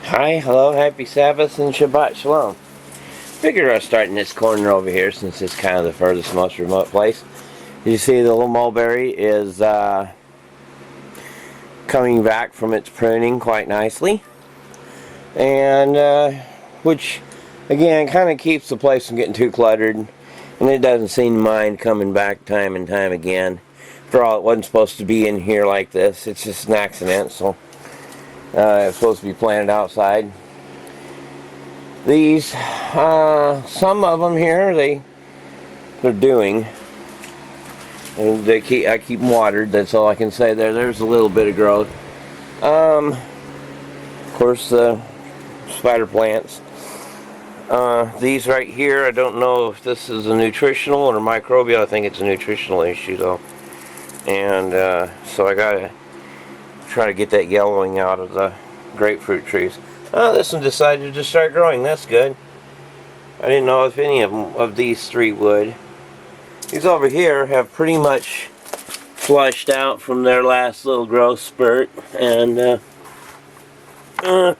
Hi, hello, happy Sabbath and Shabbat Shalom. Figured I'd start in this corner over here since it's kind of the furthest, most remote place. You see the little mulberry is coming back from its pruning quite nicely. And which, again, kind of keeps the place from getting too cluttered. And it doesn't seem to mind coming back time and time again. For all, it wasn't supposed to be in here like this. It's just an accident, so it's supposed to be planted outside. These, some of them here, they're doing. And I keep them watered. That's all I can say there. There's a little bit of growth. Of course, the spider plants. These right here, I don't know if this is a nutritional or microbial. I think it's a nutritional issue though. And so I gotta try to get that yellowing out of the grapefruit trees. This one decided to start growing. That's good. I didn't know if any of these three would. These over here have pretty much flushed out from their last little growth spurt, and I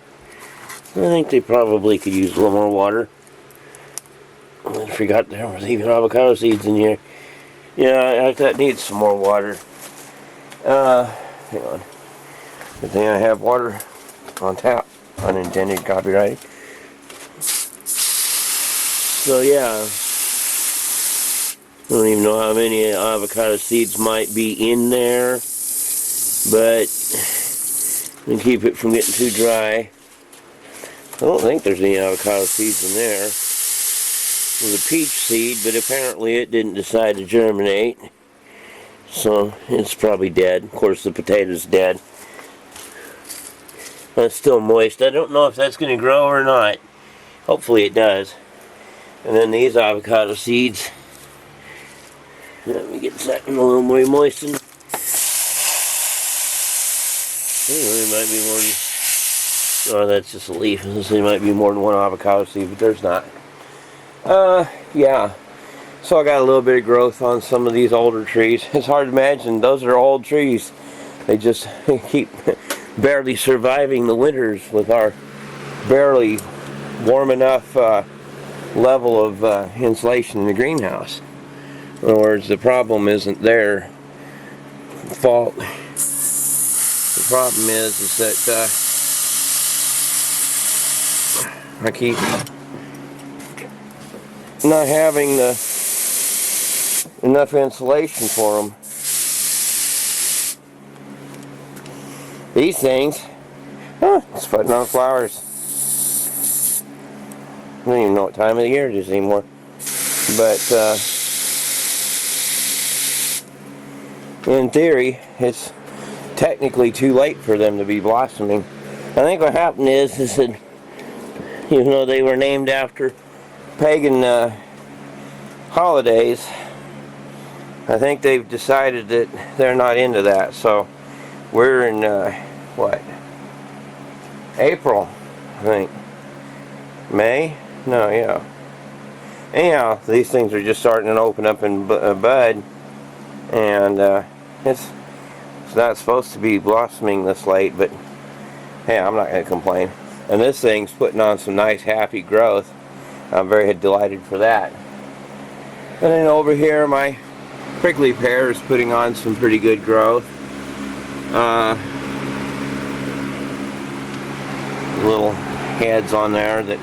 think they probably could use a little more water. I forgot there was even avocado seeds in here. Yeah, that needs some more water. Hang on. Good thing I have water on tap. Unintended copyright. So yeah, I don't even know how many avocado seeds might be in there, but we keep it from getting too dry. I don't think there's any avocado seeds in there. There's a peach seed, but apparently it didn't decide to germinate, so it's probably dead. Of course, the potato's dead. It's still moist. I don't know if that's going to grow or not. Hopefully it does. And then these avocado seeds. Let me get that a little more moistened. There might be more than... Oh, that's just a leaf. There might be more than one avocado seed, but there's not. Yeah. So I got a little bit of growth on some of these older trees. It's hard to imagine. Those are old trees. They just keep... barely surviving the winters with our barely warm enough level of insulation in the greenhouse. In other words, the problem isn't their fault. The problem is that I keep not having enough insulation for them. These things, it's putting on flowers. I don't even know what time of the year it is anymore. But in theory, it's technically too late for them to be blossoming. I think what happened is that, even though they were named after pagan holidays, I think they've decided that they're not into that. So we're in, what? April, I think. May? No, yeah. Anyhow, these things are just starting to open up in bud. And it's not supposed to be blossoming this late, but hey, I'm not going to complain. And this thing's putting on some nice, happy growth. I'm very delighted for that. And then over here, my prickly pear is putting on some pretty good growth. Little heads on there that,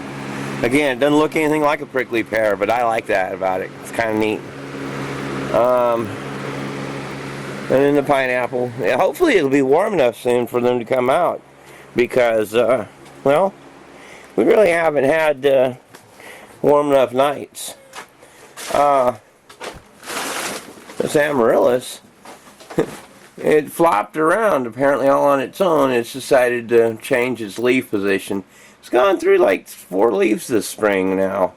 again, it doesn't look anything like a prickly pear, but I like that about it. It's kind of neat. And then the pineapple. Yeah, hopefully it'll be warm enough soon for them to come out, because well, we really haven't had warm enough nights. This amaryllis, it flopped around apparently all on its own. It's decided to change its leaf position. It's gone through like 4 leaves this spring now.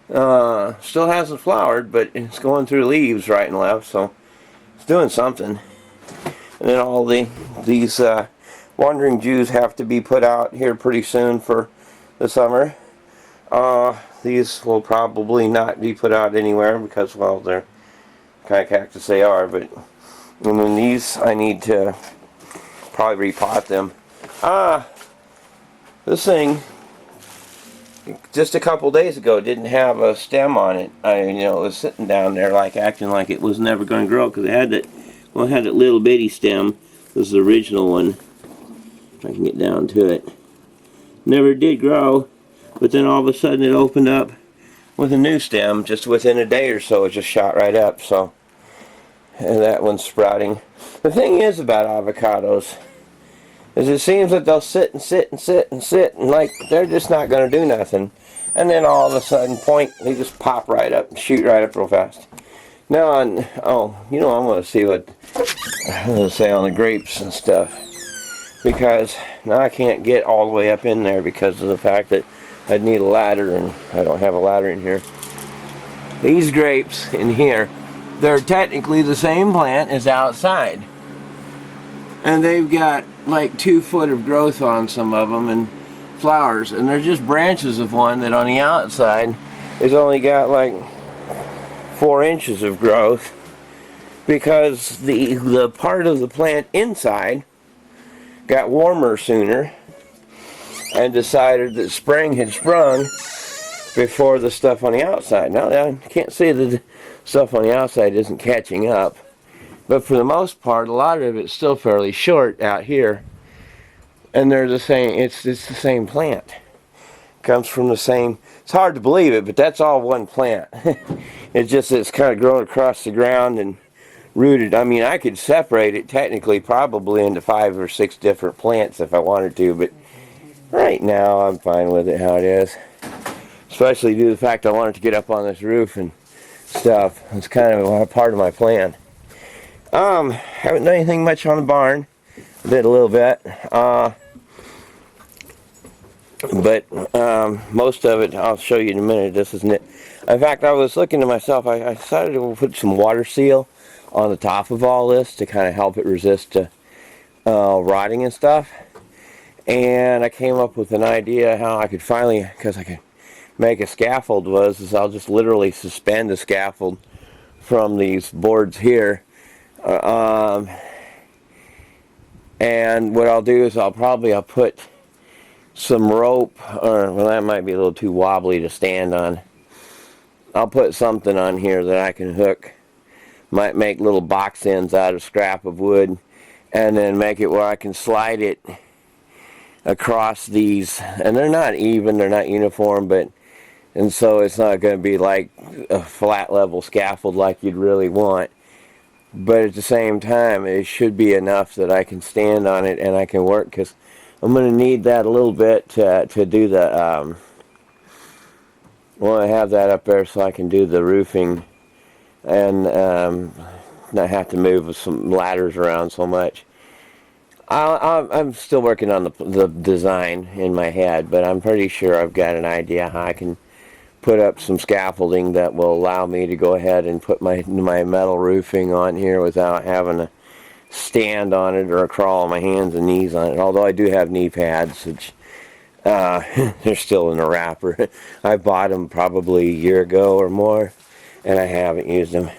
Still hasn't flowered, but it's going through leaves right and left, so it's doing something. And then all these wandering Jews have to be put out here pretty soon for the summer. These will probably not be put out anywhere because, well, they're kind of cactus they are, but and then these I need to probably repot them. This thing, just a couple days ago, didn't have a stem on it. It was sitting down there like acting like it was never going to grow because it had that, well, it had that little bitty stem. This is the original one. If I can get down to it. Never did grow, but then all of a sudden it opened up with a new stem just within a day or so. It just shot right up. So, and that one's sprouting. The thing is about avocados is it seems that they'll sit and sit and sit and sit and like they're just not going to do nothing, and then all of a sudden they just pop right up and shoot right up real fast. Now I'm going to see what I'm going to say on the grapes and stuff, because now I can't get all the way up in there because of the fact that I'd need a ladder, and I don't have a ladder in here. These grapes in here, they're technically the same plant as outside, and they've got like 2 foot of growth on some of them and flowers, and they're just branches of one that on the outside has only got like 4 inches of growth, because the part of the plant inside got warmer sooner and decided that spring had sprung before the stuff on the outside. Now I can't say that the stuff on the outside isn't catching up, but for the most part, a lot of it's still fairly short out here, and they're the same. It's the same plant. Comes from the same. It's hard to believe it, but that's all one plant. It's kind of growing across the ground and rooted. I mean, I could separate it technically probably into 5 or 6 different plants if I wanted to, but right now I'm fine with it how it is. Especially due to the fact I wanted to get up on this roof and stuff. It's kind of a part of my plan. Haven't done anything much on the barn. I did a little bit. But most of it I'll show you in a minute. This isn't it. In fact, I was looking to myself, I decided to put some water seal on the top of all this to kind of help it resist rotting and stuff. And I came up with an idea how I could finally, because I could make a scaffold, is I'll just literally suspend the scaffold from these boards here. And what I'll do is I'll put some rope, or well, that might be a little too wobbly to stand on. I'll put something on here that I can hook. Might make little box ends out of scrap of wood, and then make it where I can slide it across these. And they're not even, they're not uniform, and so it's not going to be like a flat level scaffold like you'd really want. But at the same time, it should be enough that I can stand on it and I can work, because I'm going to need that a little bit to do the, I have that up there so I can do the roofing and not have to move some ladders around so much. I'm still working on the design in my head, but I'm pretty sure I've got an idea how I can put up some scaffolding that will allow me to go ahead and put my metal roofing on here without having to stand on it or crawl on my hands and knees on it. Although I do have knee pads, which they're still in the wrapper. I bought them probably a year ago or more, and I haven't used them.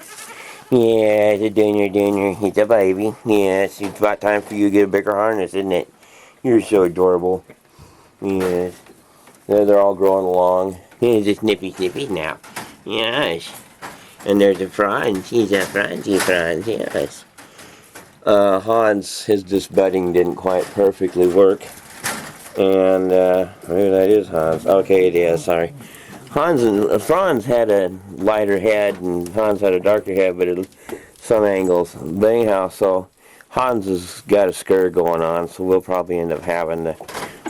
Yeah, the dinner. He's a baby. Yes, it's about time for you to get a bigger harness, isn't it? You're so adorable. Yes. They're all growing along. Here's a snippy now. Yes. And there's a Franz. He's a Franz, yes. Hans, his disbudding didn't quite perfectly work. And, maybe that is Hans. Okay, it is, sorry. Hans and Franz had a lighter head, and Hans had a darker head, but at some angles. But anyhow, so Hans has got a scur going on, so we'll probably end up having to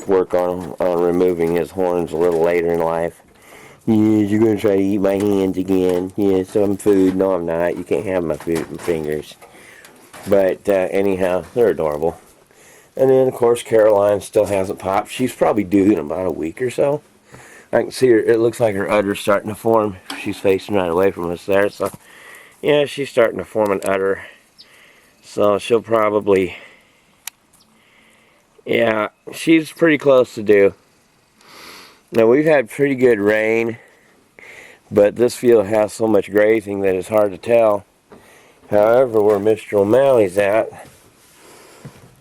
work on removing his horns a little later in life. Yes, you're going to try to eat my hands again. Yes, some food. No, I'm not. You can't have my food and fingers. But anyhow, they're adorable. And then, of course, Caroline still hasn't popped. She's probably due in about a week or so. I can see her. It looks like her udder's starting to form. She's facing right away from us there. So, yeah, she's starting to form an udder. So she'll probably... Yeah, she's pretty close to due. Now, we've had pretty good rain, but this field has so much grazing that it's hard to tell. However, where Mr. O'Malley's at,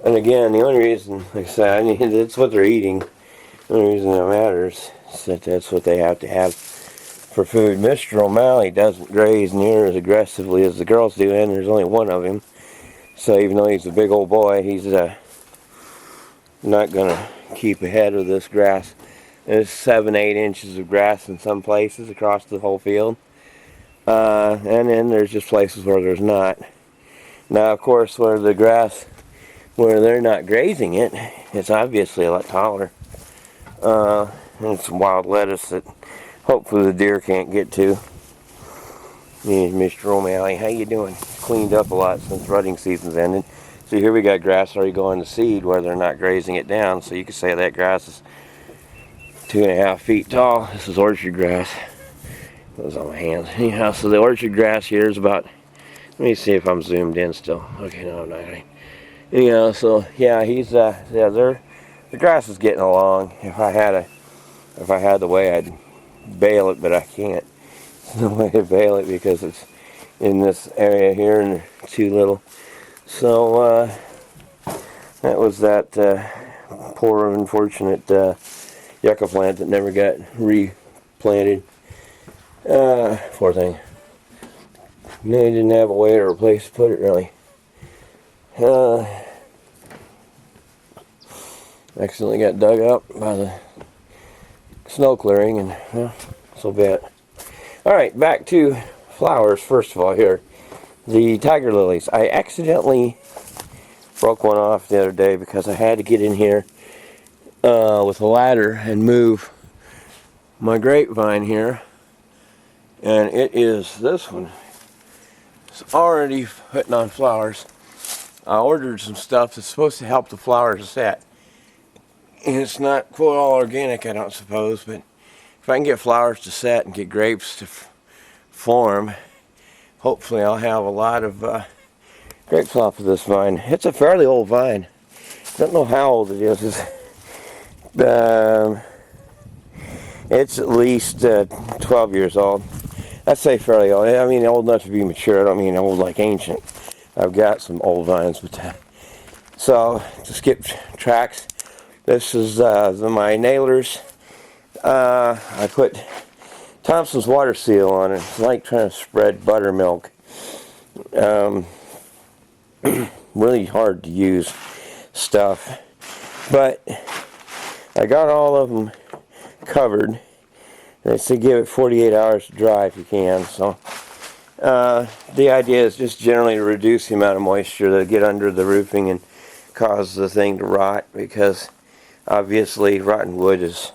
and again, the only reason, like I said, it's what they're eating. The only reason that matters is that that's what they have to have for food. Mr. O'Malley doesn't graze near as aggressively as the girls do, and there's only one of him. So even though he's a big old boy, he's not going to keep ahead of this grass. There's 7-8 inches of grass in some places across the whole field. And then there's just places where there's not. Now, of course, where the grass, where they're not grazing it, it's obviously a lot taller. And some wild lettuce that hopefully the deer can't get to. Yeah, Mr. O'Malley, how you doing? Cleaned up a lot since rutting season's ended. So here we got grass already going to seed where they're not grazing it down. So you could say that grass is 2.5 feet tall. This is orchard grass. That was on my hands. Anyhow, so the orchard grass here is about, let me see if I'm zoomed in still. Okay, no, I'm not. Anyhow, so yeah, the grass is getting along. If I had the way, I'd bale it, but I can't. There's no way to bale it because it's in this area here and they're too little. So that was that poor, unfortunate yucca plant that never got replanted. Poor thing. They didn't have a way or a place to put it, really. Accidentally got dug up by the snow clearing, and well, so be it. Alright, back to flowers first of all here. The tiger lilies. I accidentally broke one off the other day because I had to get in here with a ladder and move my grapevine here. And it is this one. It's already putting on flowers. I ordered some stuff that's supposed to help the flowers set. And it's not quote all organic, I don't suppose, but if I can get flowers to set and get grapes to form, hopefully I'll have a lot of grapes off of this vine. It's a fairly old vine. I don't know how old it is. It's at least 12 years old. I'd say fairly old. I mean old enough to be mature. I don't mean old like ancient. I've got some old vines with that. So, to skip tracks, this is my nailers. I put Thompson's water seal on it. It's like trying to spread buttermilk. Really hard to use stuff. But I got all of them covered. They say give it 48 hours to dry if you can. So the idea is just generally to reduce the amount of moisture that get under the roofing and cause the thing to rot, because obviously rotten wood is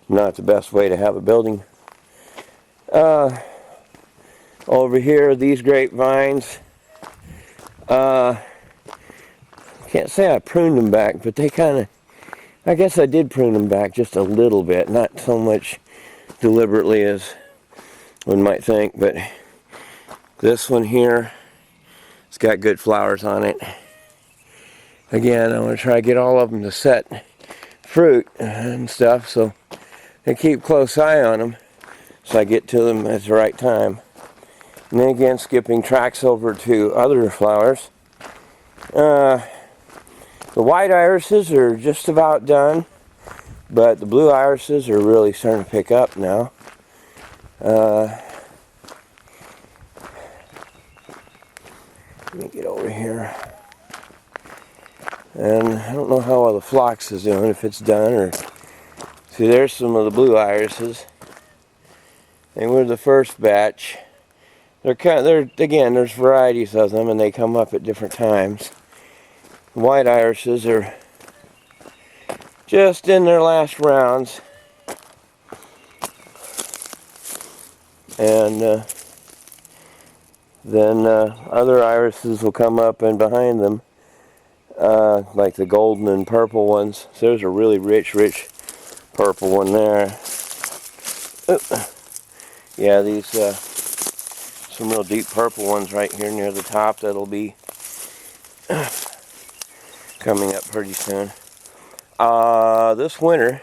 not the best way to have a building. Over here, these grapevines, can't say I pruned them back, but they kind of, I guess I did prune them back just a little bit, not so much deliberately as one might think, but this one here, it's got good flowers on it. Again, I want to try to get all of them to set fruit and stuff, so I keep close eye on them so I get to them at the right time. And then again, skipping tracks over to other flowers. The white irises are just about done, but the blue irises are really starting to pick up now. Let me get over here. And I don't know how well the phlox is doing, if it's done or... See, there's some of the blue irises. They were the first batch. Again, there's varieties of them and they come up at different times. White irises are just in their last rounds. And then other irises will come up and behind them, like the golden and purple ones. So there's a really rich purple one there. Yeah, these some real deep purple ones right here near the top that'll be coming up pretty soon. This winter,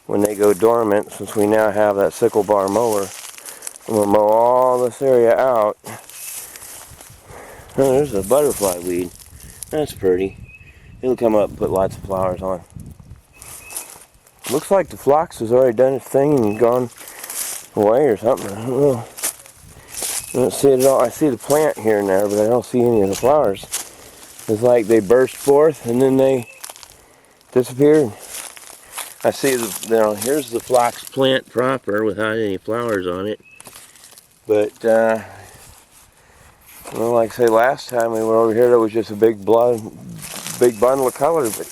when they go dormant, since we now have that sickle bar mower, I'm going to mow all this area out. Oh, there's a butterfly weed. That's pretty. It'll come up and put lots of flowers on. Looks like the phlox has already done its thing and gone away or something. I don't know. I don't see it at all. I see the plant here and there, but I don't see any of the flowers. It's like they burst forth and then they disappeared. I see here's the phlox plant proper without any flowers on it. But, well, like I say, last time we were over here, there was just a big bundle of color, but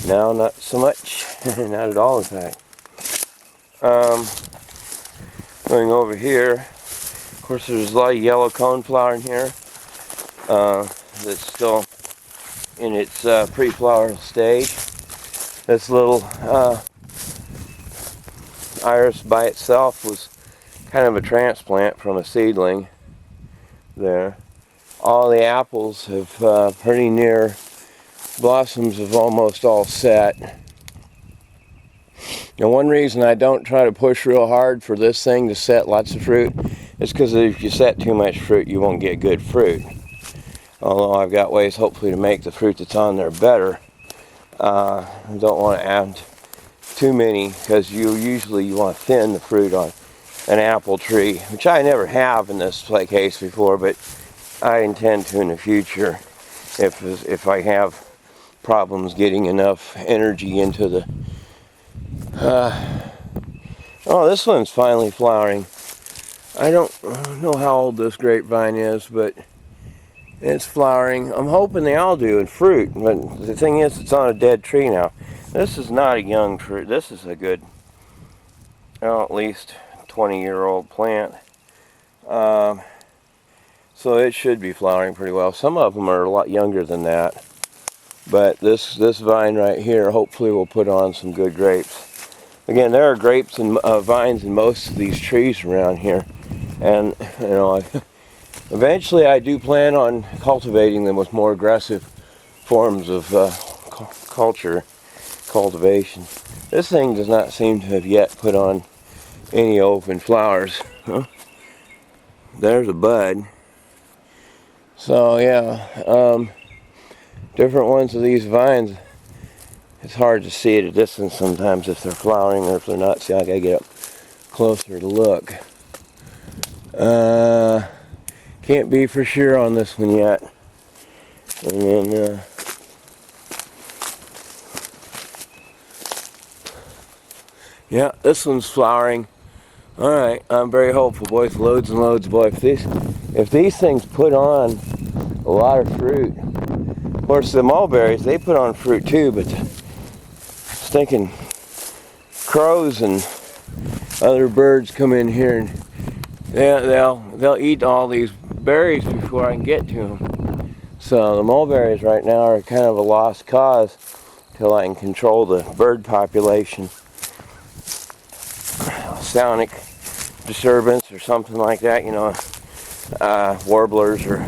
now not so much. Not at all, in fact. Going over here, of course, there's a lot of yellow coneflower in here that's still in its pre-flower stage. This little iris by itself was kind of a transplant from a seedling there. All the apples have pretty near, blossoms have almost all set. Now, one reason I don't try to push real hard for this thing to set lots of fruit is because if you set too much fruit, you won't get good fruit. Although I've got ways, hopefully, to make the fruit that's on there better. I don't want to add too many because you want to thin the fruit on an apple tree, which I never have in this case before, but I intend to in the future if I have problems getting enough energy into the oh, this one's finally flowering. I don't know how old this grapevine is, but it's flowering. I'm hoping they all do in fruit, but the thing is, it's on a dead tree now. This is not a young tree. This is a good, well, at least 20-year-old plant. So it should be flowering pretty well. Some of them are a lot younger than that. But this vine right here hopefully will put on some good grapes. Again, there are grapes and vines in most of these trees around here. And, you know, eventually I do plan on cultivating them with more aggressive forms of cultivation. This thing does not seem to have yet put on any open flowers. Huh? There's a bud. So yeah, different ones of these vines, it's hard to see at a distance sometimes if they're flowering or if they're not. See, I gotta get up closer to look. Can't be for sure on this one yet. And then, yeah, this one's flowering. Alright, I'm very hopeful, boys. Loads and loads, boy. If these things put on a lot of fruit, of course the mulberries, they put on fruit too, but stinking crows and other birds come in here and they'll eat all these berries before I can get to them. So the mulberries right now are kind of a lost cause till I can control the bird population. Sonic disturbance or something like that, you know, warblers or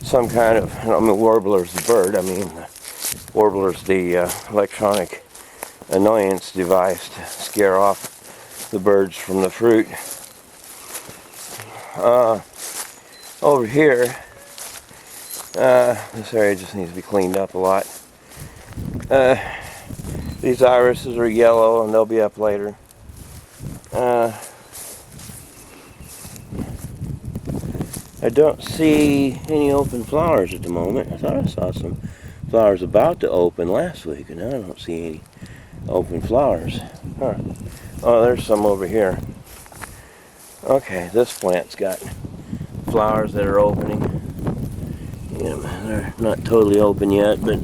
some kind of, I don't mean warblers the bird, I mean warblers the electronic annoyance device to scare off the birds from the fruit. Over here, this area just needs to be cleaned up a lot. These irises are yellow and they'll be up later. I don't see any open flowers at the moment. I thought I saw some flowers about to open last week, and now I don't see any open flowers. Huh. Oh, there's some over here. Okay, this plant's got flowers that are opening. Yeah, they're not totally open yet, but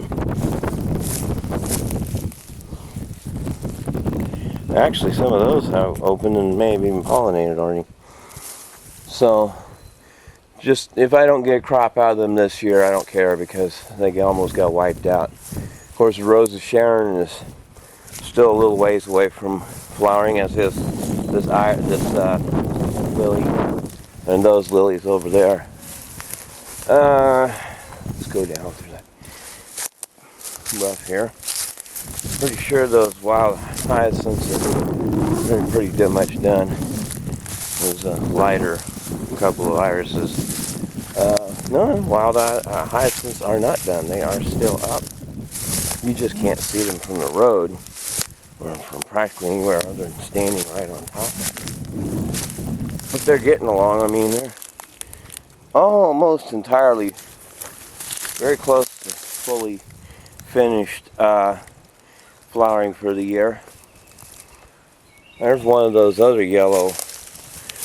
actually some of those have opened and may have even pollinated already. So, just if I don't get a crop out of them this year, I don't care because they almost got wiped out. Of course, the Rose of Sharon is still a little ways away from flowering, as is this lily and those lilies over there. Let's go down through that rough here. Pretty sure those wild hyacinths are pretty much done. There's a lighter couple of irises. No, wild hyacinths are not done. They are still up. You just can't see them from the road. or from practically anywhere other than standing right on top of it. But they're getting along. I mean, they're almost entirely, very close to fully finished flowering for the year. There's one of those other yellow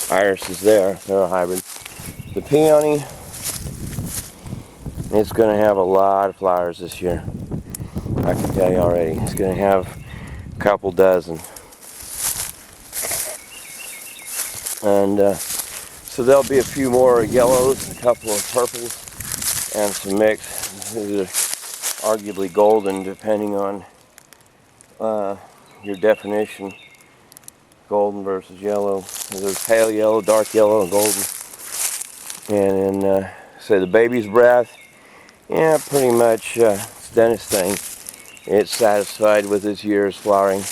irises there. They're a hybrid. The peony, it's going to have a lot of flowers this year. I can tell you already. It's going to have a couple dozen. And so there'll be a few more yellows, a couple of purples, and some mixed. These are arguably golden depending on your definition. Golden versus yellow. There's pale yellow, dark yellow, and golden. And in, say, the baby's breath, yeah, pretty much it's done its thing. It's satisfied with its year's flowering.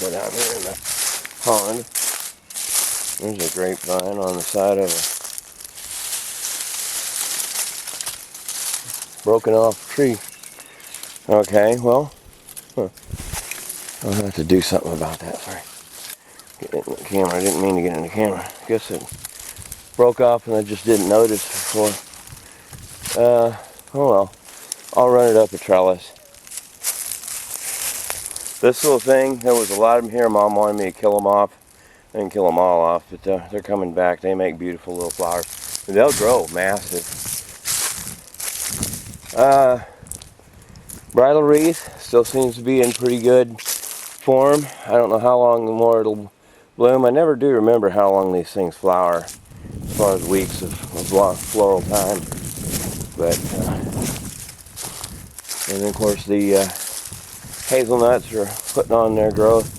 Go down here in the pond. There's a grapevine on the side of a broken off tree. Okay, well, I'll have to do something about that. Sorry. Get in the camera. I didn't mean to get in the camera. I guess it broke off and I just didn't notice before. Oh well. I'll run it up a trellis. This little thing, there was a lot of them here. Mom wanted me to kill them off. I didn't kill them all off, but they're coming back. They make beautiful little flowers. And they'll grow massive. Bridal wreath still seems to be in pretty good form. I don't know how long more it'll bloom. I never do remember how long these things flower as far as weeks of floral time. But and then of course the hazelnuts are putting on their growth.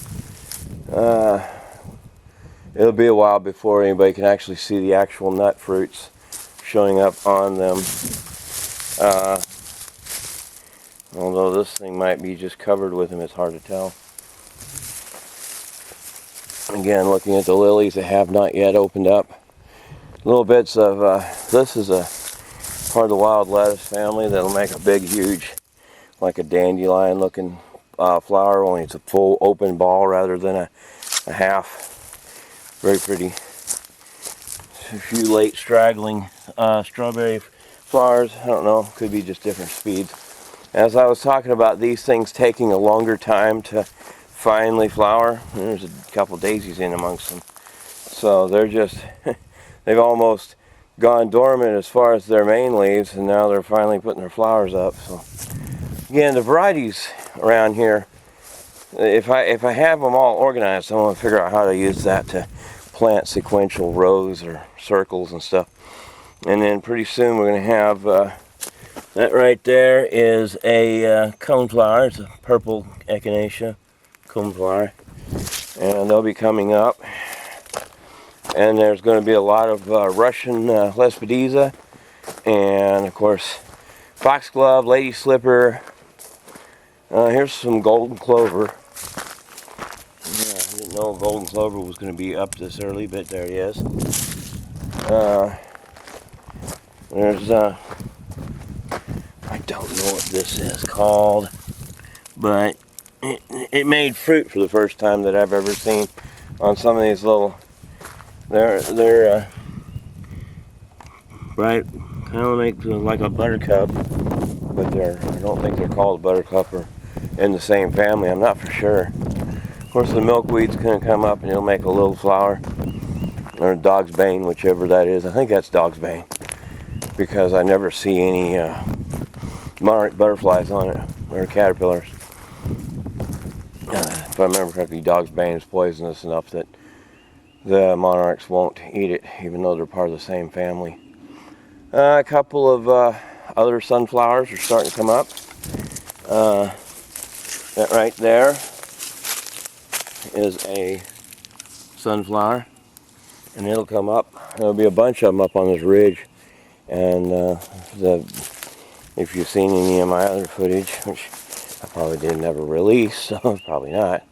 It'll be a while before anybody can actually see the actual nut fruits showing up on them. Although this thing might be just covered with them, it's hard to tell. Again, looking at the lilies, they have not yet opened up. Little bits of, this is a part of the wild lettuce family that'll make a big, huge, like a dandelion looking flower, only it's a full open ball rather than a half. Very pretty. A few late straggling strawberry flowers. I don't know, could be just different speeds. As I was talking about these things taking a longer time to finally flower, there's a couple daisies in amongst them. So they're just, they've almost gone dormant as far as their main leaves, and now they're finally putting their flowers up. So again, the varieties around here, if I have them all organized, I'm going to figure out how to use that to plant sequential rows or circles and stuff. And then pretty soon we're going to have, that right there is a coneflower. It's a purple echinacea coneflower. And they'll be coming up. And there's going to be a lot of Russian Lespedeza. And of course, foxglove, lady slipper. Here's some golden clover. Yeah, I didn't know golden clover was going to be up this early, but there he is. There's, I don't know what this is called, but it made fruit for the first time that I've ever seen on some of these little, they're right, kind of make like a buttercup, but I don't think they're called a buttercup or in the same family. I'm not for sure. Of course, the milkweed's going to come up and it'll make a little flower, or dog's bane, whichever that is. I think that's dog's bane, because I never see any monarch butterflies on it, or caterpillars. If I remember correctly, dog's bane is poisonous enough that the monarchs won't eat it, even though they're part of the same family. A couple of other sunflowers are starting to come up. That right there is a sunflower, and it'll come up. There'll be a bunch of them up on this ridge, and if you've seen any of my other footage, which I probably didn't ever release, so probably not.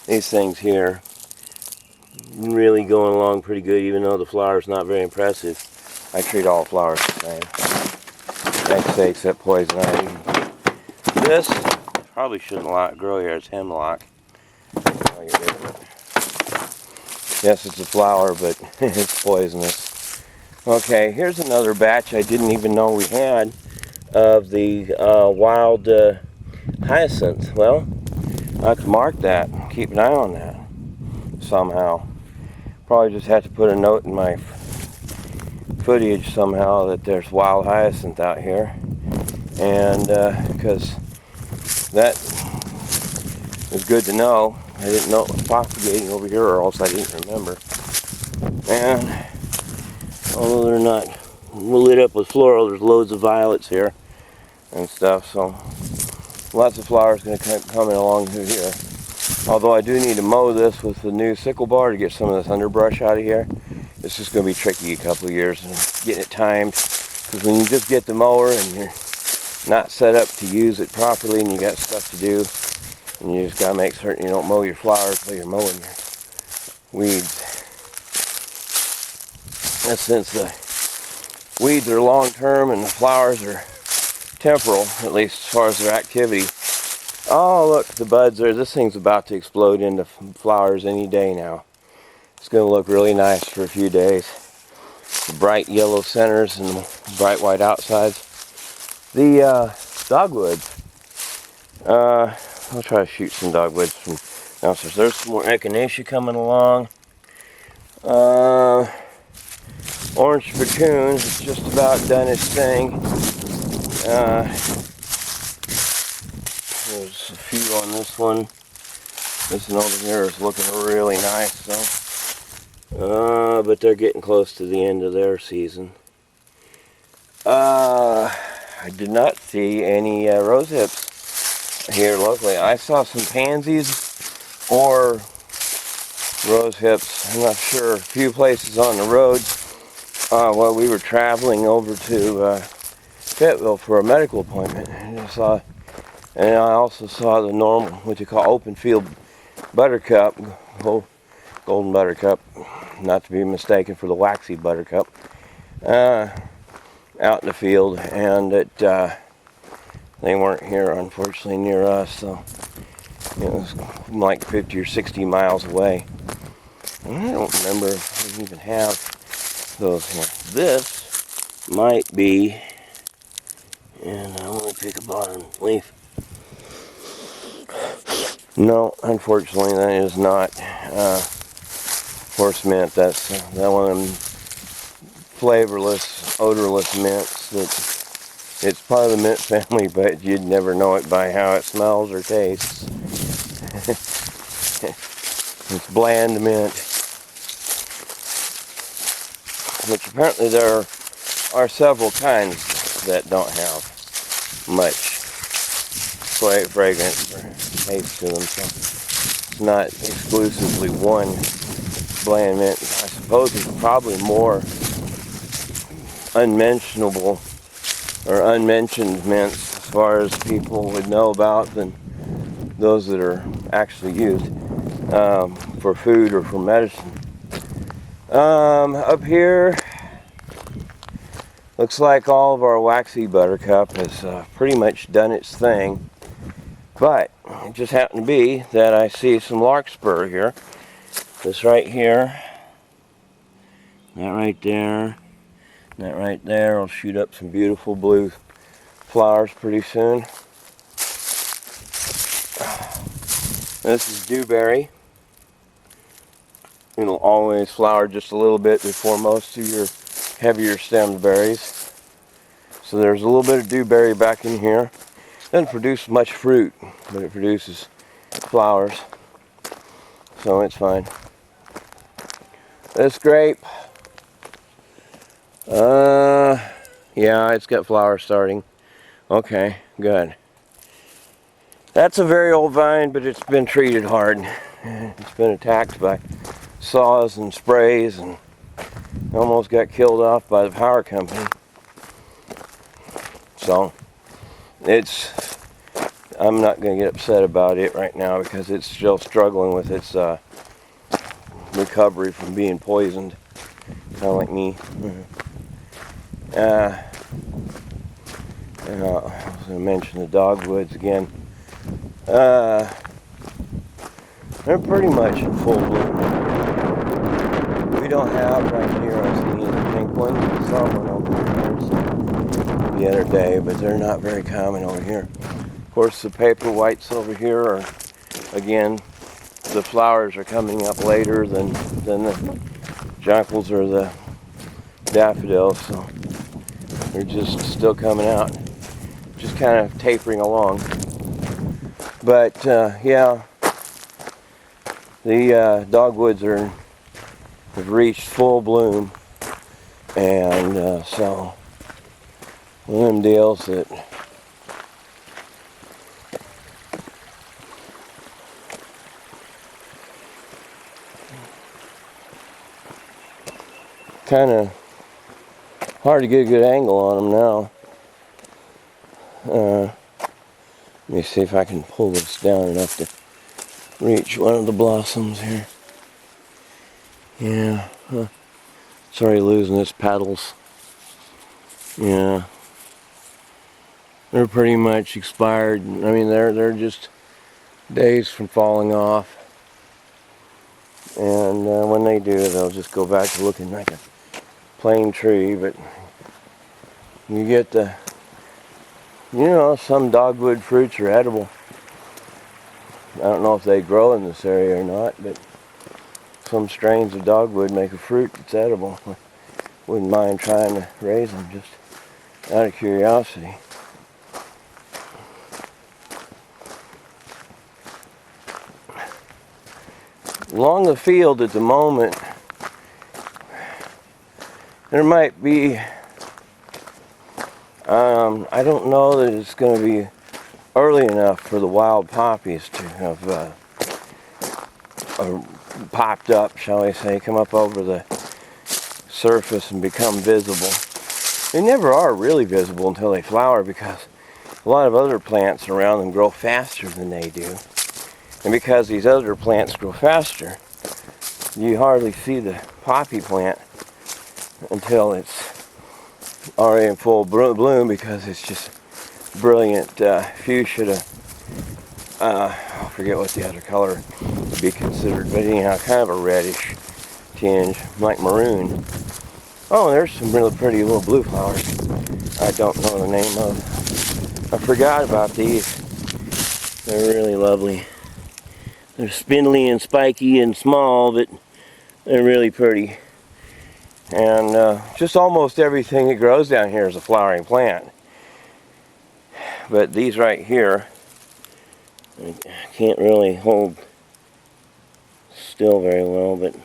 These things here really going along pretty good, even though the flower's not very impressive. I treat all flowers the same. Like I say, except poison ivy. This probably shouldn't grow here. It's hemlock. I'll get rid of it. Yes, it's a flower, but it's poisonous. Okay, here's another batch I didn't even know we had of the wild hyacinth. Well, I have to mark that. Keep an eye on that somehow. Probably just have to put a note in my footage somehow that there's wild hyacinth out here, and because that is good to know. I didn't know it was propagating over here, or else I didn't remember. And although they're not lit up with floral, there's loads of violets here and stuff, so lots of flowers going to come along through here. Although I do need to mow this with the new sickle bar to get some of this underbrush out of here. This is going to be tricky a couple of years and getting it timed, because when you just get the mower and you're not set up to use it properly and you got stuff to do, and you just got to make certain you don't mow your flowers while you're mowing your weeds. And since the weeds are long term and the flowers are temporal, at least as far as their activity. Oh, look, the buds are, this thing's about to explode into flowers any day now. It's going to look really nice for a few days. The bright yellow centers and the bright white outsides. The dogwoods. I'll try to shoot some dogwoods from downstairs. There's some more echinacea coming along. Orange spittoon has just about done its thing. There's a few on this one. This one over here is looking really nice, so. But they're getting close to the end of their season. I did not see any rose hips here locally. I saw some pansies or rose hips. I'm not sure. A few places on the road while we were traveling over to Fayetteville for a medical appointment. And I also saw the normal, what you call open field buttercup, golden buttercup, not to be mistaken for the waxy buttercup, out in the field, and they weren't here, unfortunately, near us, so it was like 50 or 60 miles away. And I don't remember if we even have those here. This might be, and I only pick a bottom leaf. No, unfortunately, that is not horse mint. That's that one of them flavorless, odorless mints. That it's part of the mint family, but you'd never know it by how it smells or tastes. It's bland mint, which apparently there are several kinds that don't have much fragrance or taste to them, so it's not exclusively one bland mint. I suppose it's probably more unmentionable or unmentioned mints as far as people would know about than those that are actually used for food or for medicine. Up here, looks like all of our waxy buttercup has pretty much done its thing. But it just happened to be that I see some larkspur here. This right here, that right there, that right there will shoot up some beautiful blue flowers pretty soon. This is dewberry. It'll always flower just a little bit before most of your heavier stemmed berries. So there's a little bit of dewberry back in here. Doesn't produce much fruit, but it produces flowers, so it's fine. This grape, yeah, it's got flowers starting. Okay, good. That's a very old vine, but it's been treated hard. It's been attacked by saws and sprays, and almost got killed off by the power company. So I'm not going to get upset about it right now because it's still struggling with its, we recovery from being poisoned, kind of like me. And I was going to mention the dogwoods again. They're pretty much in full bloom. We don't have right here, I've seen the pink ones. I saw one over here the other day, but they're not very common over here. Of course, the paper whites over here are, again, the flowers are coming up later than the jonquils or the daffodils, so they're just still coming out, just kind of tapering along. But yeah, the dogwoods have reached full bloom, and so one of them deals that kind of hard to get a good angle on them now. Let me see if I can pull this down enough to reach one of the blossoms here. Yeah, it's already losing its petals. Yeah, they're pretty much expired. I mean, they're just days from falling off. And when they do, they'll just go back to looking like a plain tree. But you get some dogwood fruits are edible. I don't know if they grow in this area or not, but some strains of dogwood make a fruit that's edible. I wouldn't mind trying to raise them just out of curiosity. Along the field at the moment, there might be, I don't know that it's going to be early enough for the wild poppies to have popped up, shall we say, come up over the surface and become visible. They never are really visible until they flower, because a lot of other plants around them grow faster than they do. And because these other plants grow faster, you hardly see the poppy plant until it's already in full bloom, because it's just brilliant fuchsia. I forget what the other color would be considered, but anyhow, kind of a reddish tinge, like maroon. Oh, there's some really pretty little blue flowers I don't know the name of. I forgot about these. They're really lovely. They're spindly and spiky and small, but they're really pretty. And just almost everything that grows down here is a flowering plant. But these right here, I can't really hold still very well, but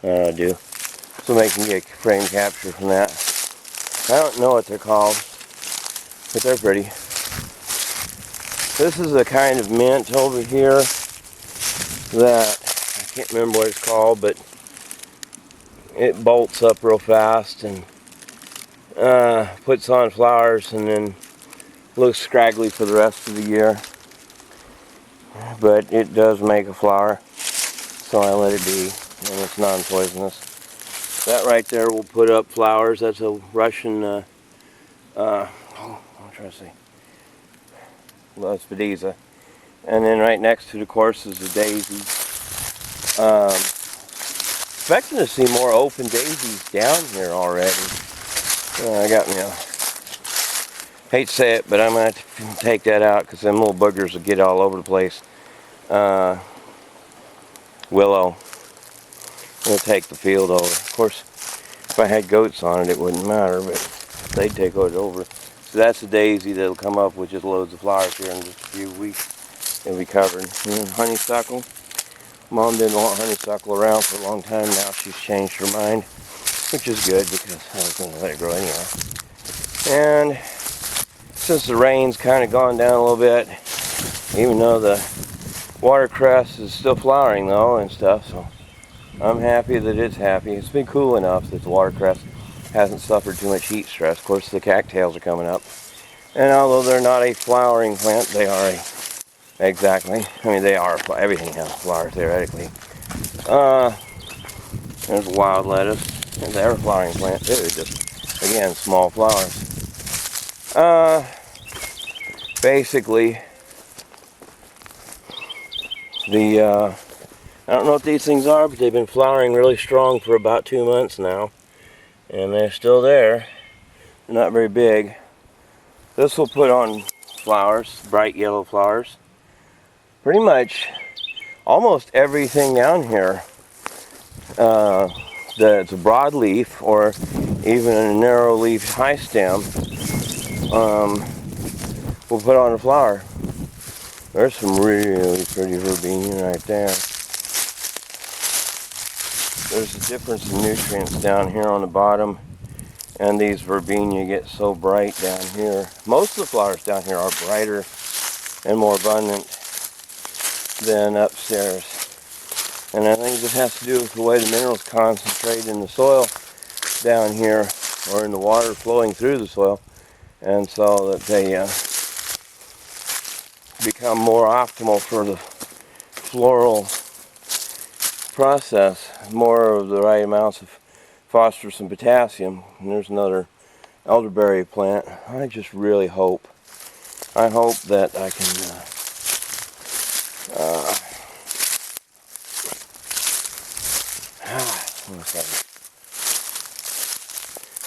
I do. So I can get frame capture from that. I don't know what they're called, but they're pretty. This is a kind of mint over here that I can't remember what it's called, but it bolts up real fast and puts on flowers and then looks scraggly for the rest of the year. But it does make a flower, so I let it be, and it's non-poisonous. That right there will put up flowers. That's a Russian, I'm trying to see. Well, it's Spadiza. And then right next to the course is the daisies. Expecting to see more open daisies down here already. I got me a, hate to say it, but I'm going to have to take that out because them little boogers will get all over the place. Willow. We'll take the field over. Of course, if I had goats on it, it wouldn't matter, but they'd take it over. So that's the daisy that'll come up with just loads of flowers here in just a few weeks. It'll be covered. Honeysuckle. Mom didn't want honeysuckle around for a long time now. She's changed her mind, which is good because I was going to let it grow anyway. And since the rain's kind of gone down a little bit, even though the watercress is still flowering though and stuff, so I'm happy that it's happy. It's been cool enough that the watercress hasn't suffered too much heat stress. Of course, the cattails are coming up. And although they're not a flowering plant, they are a, exactly, I mean, they are, everything has flowers theoretically. There's wild lettuce. There's the ever flowering plant too. Just again, small flowers. Basically, I don't know what these things are, but they've been flowering really strong for about 2 months now, and they're still there. They're not very big. This will put on flowers, bright yellow flowers. Pretty much almost everything down here that's a broadleaf or even a narrow leaf high stem will put on a flower. There's some really pretty verbena right there. There's a difference in nutrients down here on the bottom, and these verbena get so bright down here. Most of the flowers down here are brighter and more abundant than upstairs. And I think this has to do with the way the minerals concentrate in the soil down here, or in the water flowing through the soil, and so that they become more optimal for the floral process, more of the right amounts of phosphorus and potassium. And there's another elderberry plant. I just really hope that I can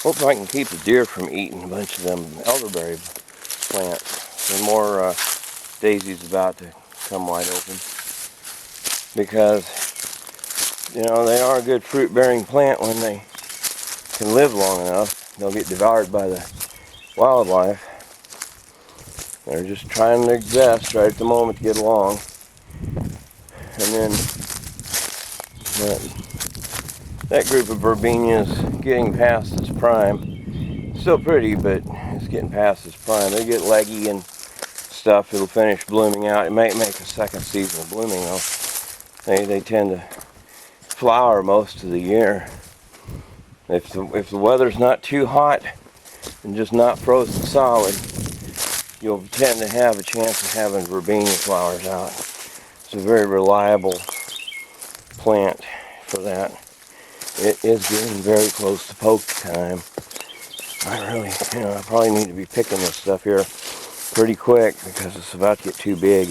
hope I can keep the deer from eating a bunch of them elderberry plants. The more daisies about to come wide open, because you know they are a good fruit-bearing plant when they can live long enough. They'll get devoured by the wildlife. They're just trying their best right at the moment to get along, and then that group of verbena is getting past its prime. Still pretty, but it's getting past its prime. They get leggy and stuff. It'll finish blooming out. It might make a second season of blooming though. They tend to flower most of the year. If the weather's not too hot and just not frozen solid, you'll tend to have a chance of having verbena flowers out. It's a very reliable plant for that. It is getting very close to poke time. I probably need to be picking this stuff here pretty quick because it's about to get too big.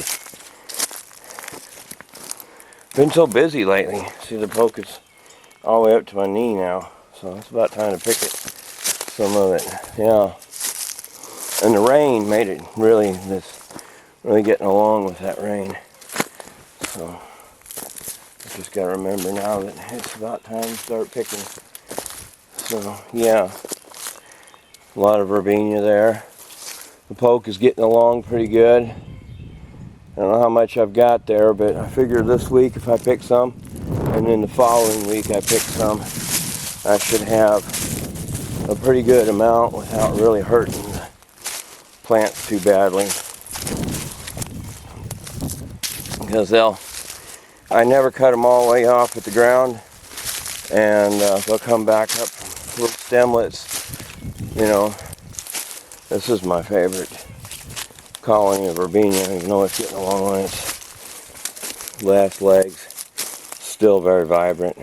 Been so busy lately. See, the poke is all the way up to my knee now, so it's about time to pick it. Some of it, yeah. And the rain made it really getting along with that rain. So I just got to remember now that it's about time to start picking. So yeah, a lot of verbena there. The poke is getting along pretty good. I don't know how much I've got there, but I figure this week if I pick some, and then the following week I pick some, I should have a pretty good amount without really hurting the plants too badly. Because I never cut them all the way off at the ground, and they'll come back up little stemlets, you know. This is my favorite colony of verbena, even though it's getting along on its last legs. Still very vibrant.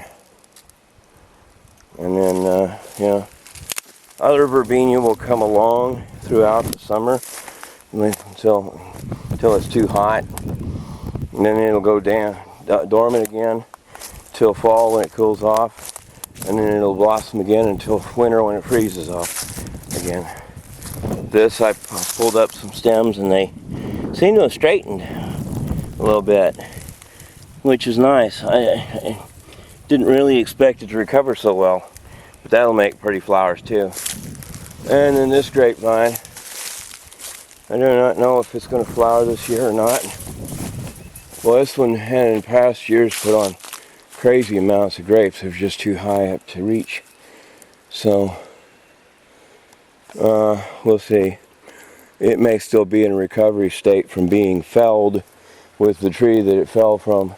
And then, other verbena will come along throughout the summer until it's too hot. And then it'll go down, dormant again till fall when it cools off. And then it'll blossom again until winter when it freezes off again. This, I pulled up some stems and they seem to have straightened a little bit, which is nice. I didn't really expect it to recover so well, but that'll make pretty flowers too. And then this grapevine, I do not know if it's going to flower this year or not. Well, this one had in past years put on crazy amounts of grapes. It was just too high up to reach. So we'll see. It may still be in a recovery state from being felled with the tree that it fell from.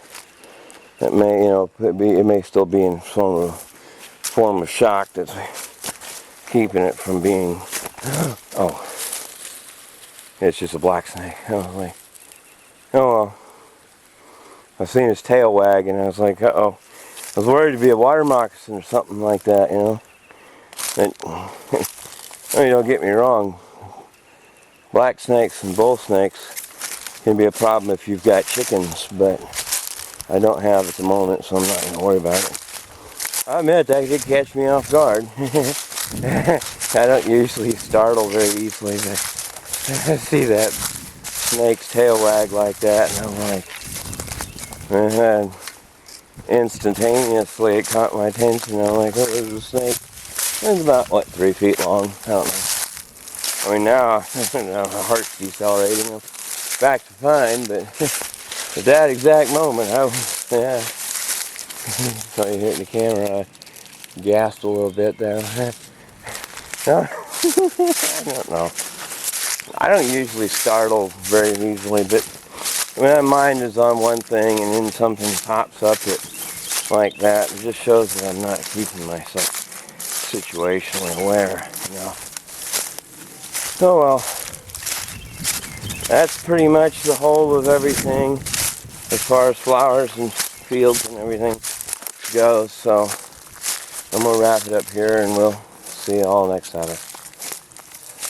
It may, it may still be in some form of shock that's keeping it from being. Oh, it's just a black snake. Oh well. I seen his tail wag, and I was like, uh-oh. I was worried to be a water moccasin or something like that, you know. But, I mean, don't get me wrong. Black snakes and bull snakes can be a problem if you've got chickens, but I don't have at the moment, so I'm not going to worry about it. I admit that did catch me off guard. I don't usually startle very easily, but I see that snake's tail wag like that, and I'm like, instantaneously it caught my attention. I'm like, oh, there's a snake. It's about, what, 3 feet long? I don't know. I mean, now my heart's decelerating. I'm back to fine, but at that exact moment, I was, yeah. So you hear it in the camera, I gasped a little bit there. No, I don't know. I don't usually startle very easily, but when my mind is on one thing and then something pops up like that, it just shows that I'm not keeping myself situationally aware enough. So well, that's pretty much the whole of everything as far as flowers and fields and everything goes. So I'm going to wrap it up here, and we'll see you all next Sabbath.